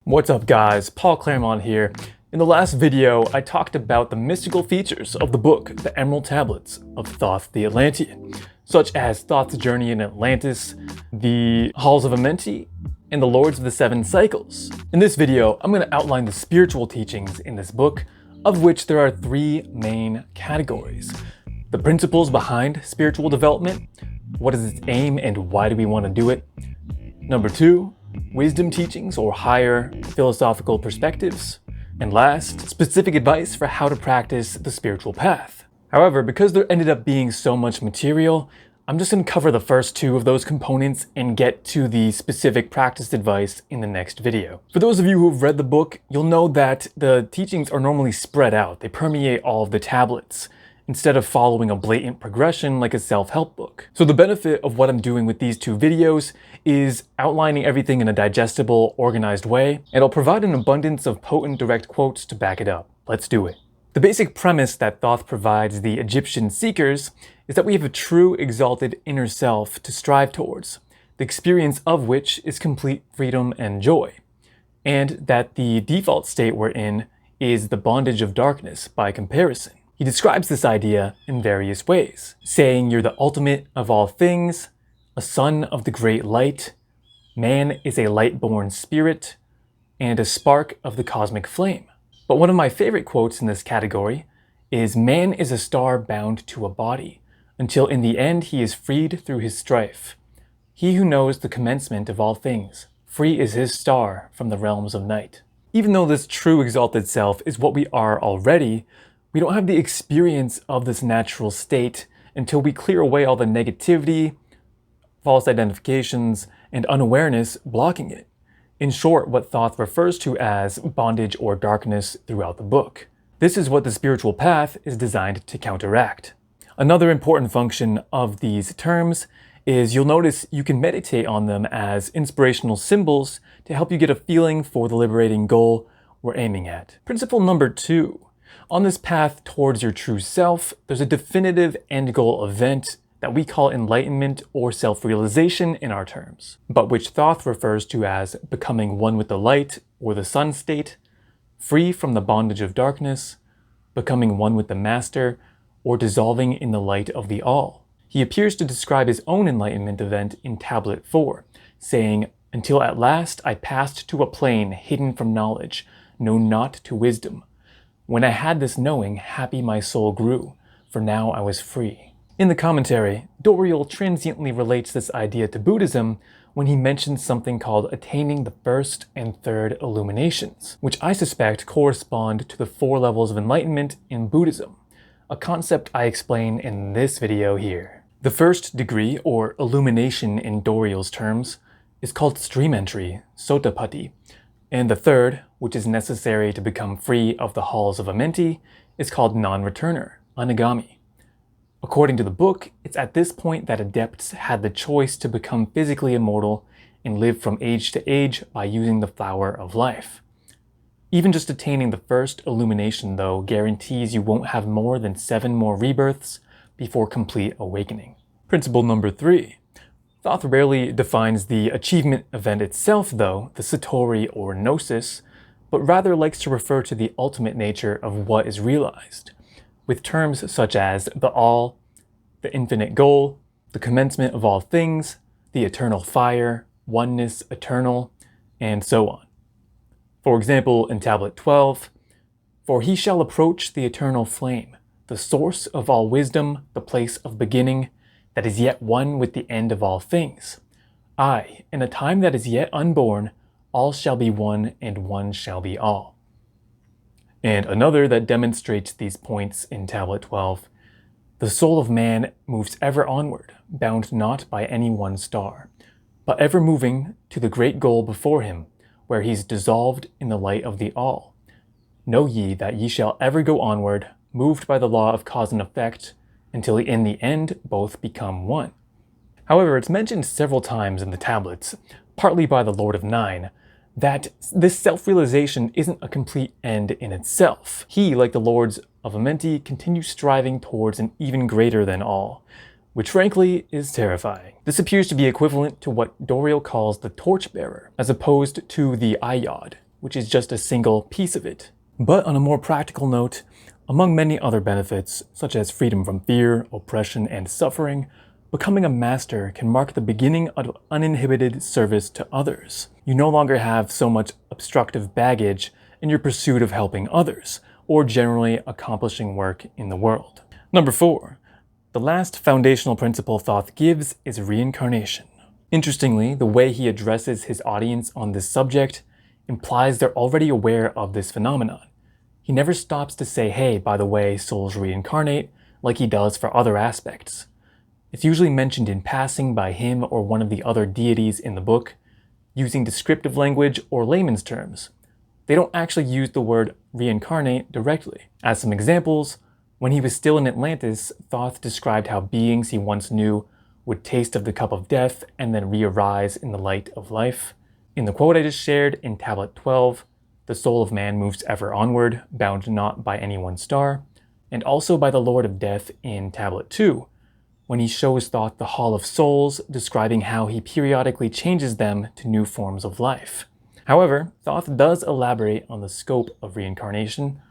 What's up guys, Paul Claremont here. In the last video, I talked about the mystical features of the book, The Emerald Tablets of Thoth the Atlantean, such as Thoth's journey in Atlantis, the Halls of Amenti, and the Lords of the Seven Cycles. In this video, I'm going to outline the spiritual teachings in this book, of which there are three main categories. The principles behind spiritual development, what is its aim and why do we want to do it? Number two, wisdom teachings or higher philosophical perspectives. And last, specific advice for how to practice the spiritual path. However, because there ended up being so much material, I'm just going to cover the first two of those components and get to the specific practice advice in the next video. For those of you who have read the book, you'll know that the teachings are normally spread out. They permeate all of the tablets, instead of following a blatant progression like a self-help book. So the benefit of what I'm doing with these two videos is outlining everything in a digestible, organized way, and I'll provide an abundance of potent direct quotes to back it up. Let's do it. The basic premise that Thoth provides the Egyptian seekers is that we have a true exalted inner self to strive towards, the experience of which is complete freedom and joy, and that the default state we're in is the bondage of darkness by comparison. He describes this idea in various ways, saying you're the ultimate of all things, a son of the great light, man is a light-born spirit, and a spark of the cosmic flame. But one of my favorite quotes in this category is, man is a star bound to a body, until in the end he is freed through his strife. He who knows the commencement of all things, free is his star from the realms of night. Even though this true exalted self is what we are already, we don't have the experience of this natural state until we clear away all the negativity, false identifications, and unawareness blocking it. In short, what Thoth refers to as bondage or darkness throughout the book. This is what the spiritual path is designed to counteract. Another important function of these terms is you'll notice you can meditate on them as inspirational symbols to help you get a feeling for the liberating goal we're aiming at. Principle number two. On this path towards your true self, there's a definitive end goal event that we call enlightenment or self-realization in our terms, but which Thoth refers to as becoming one with the light or the sun state, free from the bondage of darkness, becoming one with the master, or dissolving in the light of the all. He appears to describe his own enlightenment event in Tablet 4, saying, "Until at last I passed to a plane hidden from knowledge, known not to wisdom. When I had this knowing, happy my soul grew, for now I was free." In the commentary, Doriel transiently relates this idea to Buddhism when he mentions something called attaining the first and third illuminations, which I suspect correspond to the 4 levels of enlightenment in Buddhism, a concept I explain in this video here. The first degree, or illumination in Doriel's terms, is called stream entry, Sotapaddi, and the third, which is necessary to become free of the Halls of Amenti, is called non-returner, Anagami. According to the book, it's at this point that adepts had the choice to become physically immortal and live from age to age by using the flower of life. Even just attaining the first illumination, though, guarantees you won't have more than 7 more rebirths before complete awakening. Principle number 3. Thoth rarely defines the achievement event itself, though, the satori or gnosis, but rather likes to refer to the ultimate nature of what is realized, with terms such as the all, the infinite goal, the commencement of all things, the eternal fire, oneness, eternal, and so on. For example, in Tablet 12, "For he shall approach the eternal flame, the source of all wisdom, the place of beginning, that is yet one with the end of all things. Aye, in a time that is yet unborn, all shall be one, and one shall be all." And another that demonstrates these points in Tablet 12, "The soul of man moves ever onward, bound not by any one star, but ever moving to the great goal before him, where he's dissolved in the light of the all. Know ye that ye shall ever go onward, moved by the law of cause and effect, until in the end both become one." However, it's mentioned several times in the tablets, partly by the Lord of Nine, that this self-realization isn't a complete end in itself. He, like the Lords of Amenti, continues striving towards an even greater than all, which frankly is terrifying. This appears to be equivalent to what Doriel calls the torchbearer, as opposed to the Ayod, which is just a single piece of it. But on a more practical note, among many other benefits, such as freedom from fear, oppression, and suffering, becoming a master can mark the beginning of uninhibited service to others. You no longer have so much obstructive baggage in your pursuit of helping others, or generally accomplishing work in the world. Number 4. The last foundational principle Thoth gives is reincarnation. Interestingly, the way he addresses his audience on this subject implies they're already aware of this phenomenon. He never stops to say, hey, by the way, souls reincarnate, like he does for other aspects. It's usually mentioned in passing by him or one of the other deities in the book, using descriptive language or layman's terms. They don't actually use the word reincarnate directly. As some examples, when he was still in Atlantis, Thoth described how beings he once knew would taste of the cup of death and then re-arise in the light of life. In the quote I just shared in Tablet 12, the soul of man moves ever onward, bound not by any one star, and also by the Lord of Death in Tablet 2, when he shows Thoth the Hall of Souls, describing how he periodically changes them to new forms of life. However, Thoth does elaborate on the scope of reincarnation,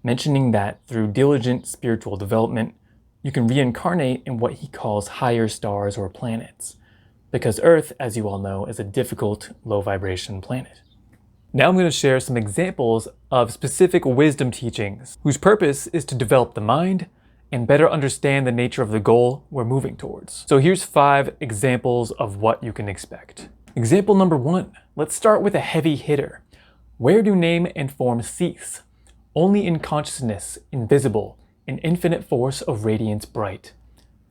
mentioning that through diligent spiritual development, you can reincarnate in what he calls higher stars or planets, because Earth, as you all know, is a difficult, low-vibration planet. Now I'm going to share some examples of specific wisdom teachings whose purpose is to develop the mind and better understand the nature of the goal we're moving towards. So here's 5 examples of what you can expect. Example number 1. Let's start with a heavy hitter. Where do name and form cease? Only in consciousness, invisible, an infinite force of radiance bright.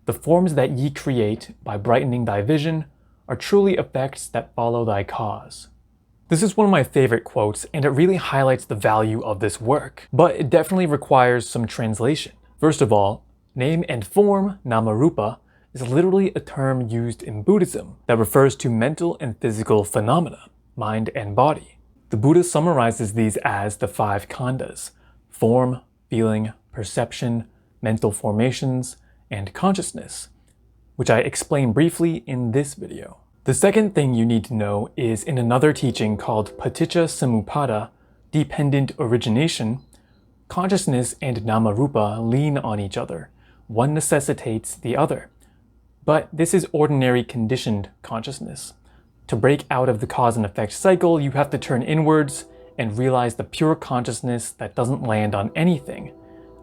The forms that ye create by brightening thy vision are truly effects that follow thy cause. This is one of my favorite quotes, and it really highlights the value of this work, but it definitely requires some translation. First of all, name and form, namarupa, is literally a term used in Buddhism that refers to mental and physical phenomena, mind and body. The Buddha summarizes these as the 5 khandhas: form, feeling, perception, mental formations, and consciousness, which I explain briefly in this video. The second thing you need to know is in another teaching called Paticca Samuppada, dependent origination, consciousness and namarupa lean on each other. One necessitates the other. But this is ordinary conditioned consciousness. To break out of the cause and effect cycle, you have to turn inwards and realize the pure consciousness that doesn't land on anything,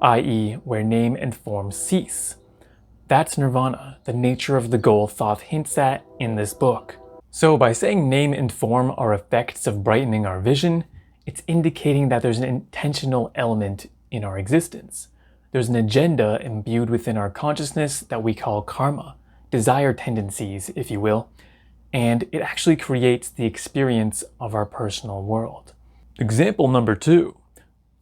i.e., where name and form cease. That's nirvana, the nature of the goal Thoth hints at in this book. So by saying name and form are effects of brightening our vision, it's indicating that there's an intentional element in our existence. There's an agenda imbued within our consciousness that we call karma, desire tendencies, if you will, and it actually creates the experience of our personal world. Example number 2.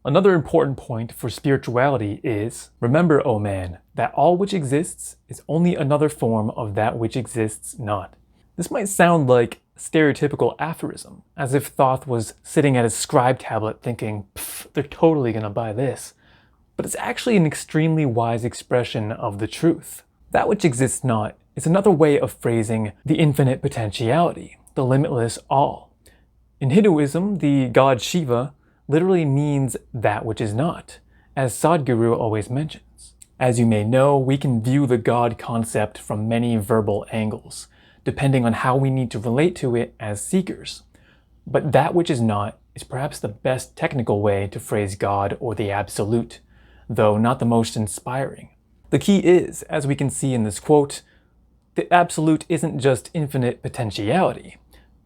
Another important point for spirituality is, remember, O man, that all which exists is only another form of that which exists not. This might sound like a stereotypical aphorism, as if Thoth was sitting at his scribe tablet thinking, they're totally gonna buy this. But it's actually an extremely wise expression of the truth. That which exists not is another way of phrasing the infinite potentiality, the limitless all. In Hinduism, the god Shiva literally means that which is not, as Sadhguru always mentions. As you may know, we can view the God concept from many verbal angles, depending on how we need to relate to it as seekers. But that which is not is perhaps the best technical way to phrase God or the Absolute, though not the most inspiring. The key is, as we can see in this quote, the Absolute isn't just infinite potentiality.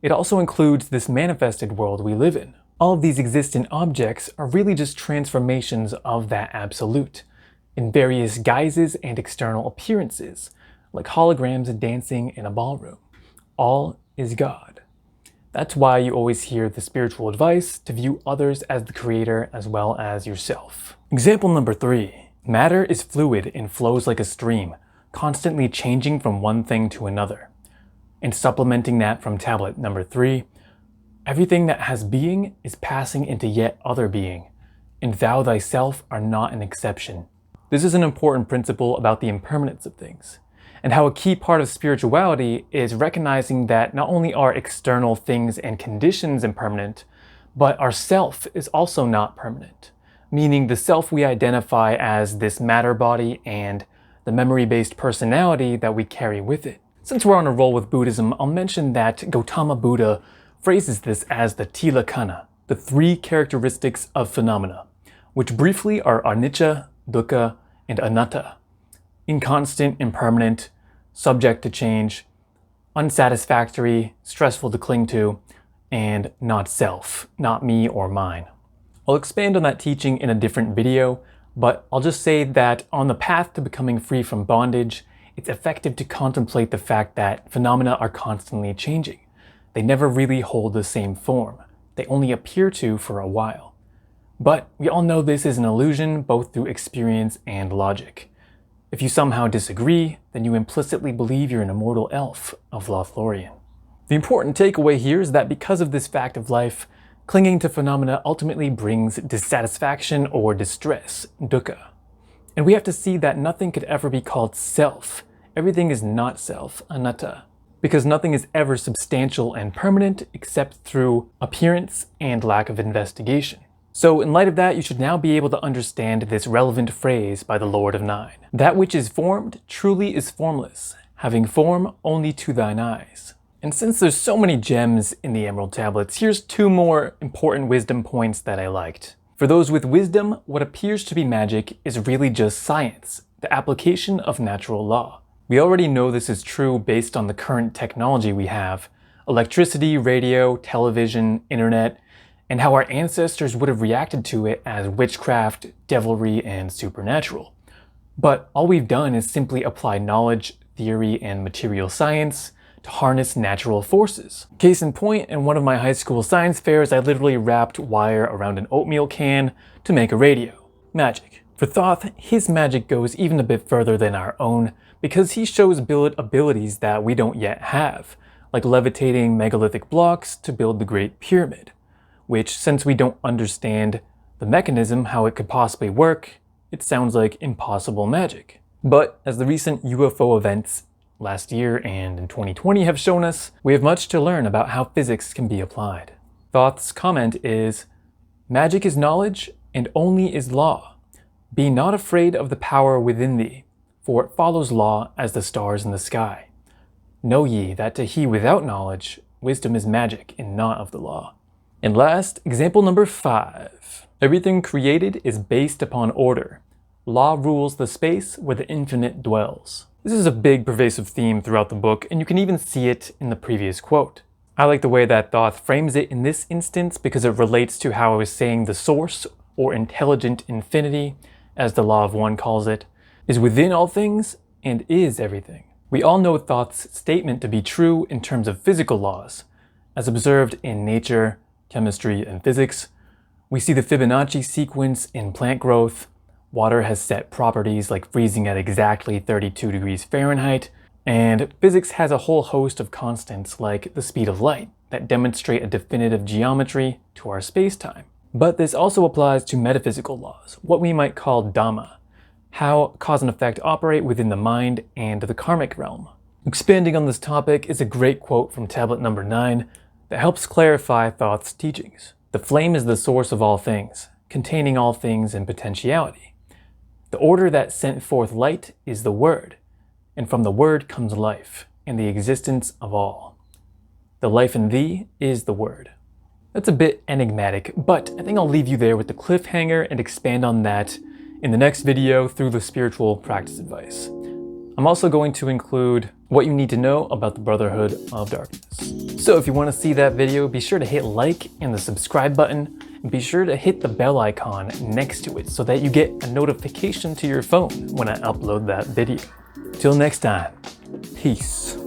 It also includes this manifested world we live in. All of these existent objects are really just transformations of that Absolute, in various guises and external appearances, like holograms dancing in a ballroom. All is God. That's why you always hear the spiritual advice to view others as the creator as well as yourself. Example number 3. Matter is fluid and flows like a stream, constantly changing from one thing to another. And supplementing that from tablet number 3, everything that has being is passing into yet other being, and thou thyself are not an exception. This is an important principle about the impermanence of things, and how a key part of spirituality is recognizing that not only are external things and conditions impermanent, But our self is also not permanent, meaning the self we identify as this matter body and the memory-based personality that we carry with it. Since we're on a roll with Buddhism, I'll mention that Gautama Buddha phrases this as the tilakkhana, the three characteristics of phenomena, which briefly are anicca, dukkha, and anatta: inconstant, impermanent, subject to change, unsatisfactory, stressful to cling to, and not self, not me or mine. I'll expand on that teaching in a different video, but I'll just say that on the path to becoming free from bondage, it's effective to contemplate the fact that phenomena are constantly changing. They never really hold the same form. They only appear to for a while. But we all know this is an illusion, both through experience and logic. If you somehow disagree, then you implicitly believe you're an immortal elf of Lothlorien. The important takeaway here is that because of this fact of life, clinging to phenomena ultimately brings dissatisfaction or distress, dukkha. And we have to see that nothing could ever be called self. Everything is not self, anatta. Because nothing is ever substantial and permanent except through appearance and lack of investigation. So in light of that, you should now be able to understand this relevant phrase by the Lord of Nine. That which is formed truly is formless, having form only to thine eyes. And since there's so many gems in the Emerald Tablets, here's two more important wisdom points that I liked. For those with wisdom, what appears to be magic is really just science, the application of natural law. We already know this is true based on the current technology we have: electricity, radio, television, internet, and how our ancestors would have reacted to it as witchcraft, devilry, and supernatural. But all we've done is simply apply knowledge, theory, and material science to harness natural forces. Case in point, in one of my high school science fairs, I literally wrapped wire around an oatmeal can to make a radio. Magic. For Thoth, his magic goes even a bit further than our own, because he shows abilities that we don't yet have, like levitating megalithic blocks to build the Great Pyramid, which, since we don't understand the mechanism, how it could possibly work, it sounds like impossible magic. But as the recent UFO events last year and in 2020 have shown us, we have much to learn about how physics can be applied. Thoth's comment is, "Magic is knowledge, and only is law. Be not afraid of the power within thee, for it follows law as the stars in the sky. Know ye that to he without knowledge, wisdom is magic and not of the law." And last, example number 5. Everything created is based upon order. Law rules the space where the infinite dwells. This is a big pervasive theme throughout the book, and you can even see it in the previous quote. I like the way that Thoth frames it in this instance because it relates to how I was saying the source, or intelligent infinity, as the Law of One calls it, is within all things and is everything. We all know Thoth's statement to be true in terms of physical laws. As observed in nature, chemistry, and physics, we see the Fibonacci sequence in plant growth. Water has set properties like freezing at exactly 32 degrees Fahrenheit, and physics has a whole host of constants like the speed of light that demonstrate a definitive geometry to our space-time. But this also applies to metaphysical laws, what we might call Dhamma, how cause and effect operate within the mind and the karmic realm. Expanding on this topic is a great quote from tablet number 9 that helps clarify Thoth's teachings. The flame is the source of all things, containing all things in potentiality. The order that sent forth light is the Word, and from the Word comes life, and the existence of all. The life in thee is the Word. That's a bit enigmatic, but I think I'll leave you there with the cliffhanger and expand on that in the next video through the spiritual practice advice. I'm also going to include what you need to know about the Brotherhood of Darkness. So if you want to see that video, be sure to hit like and the subscribe button, and be sure to hit the bell icon next to it so that you get a notification to your phone when I upload that video. Till next time, peace.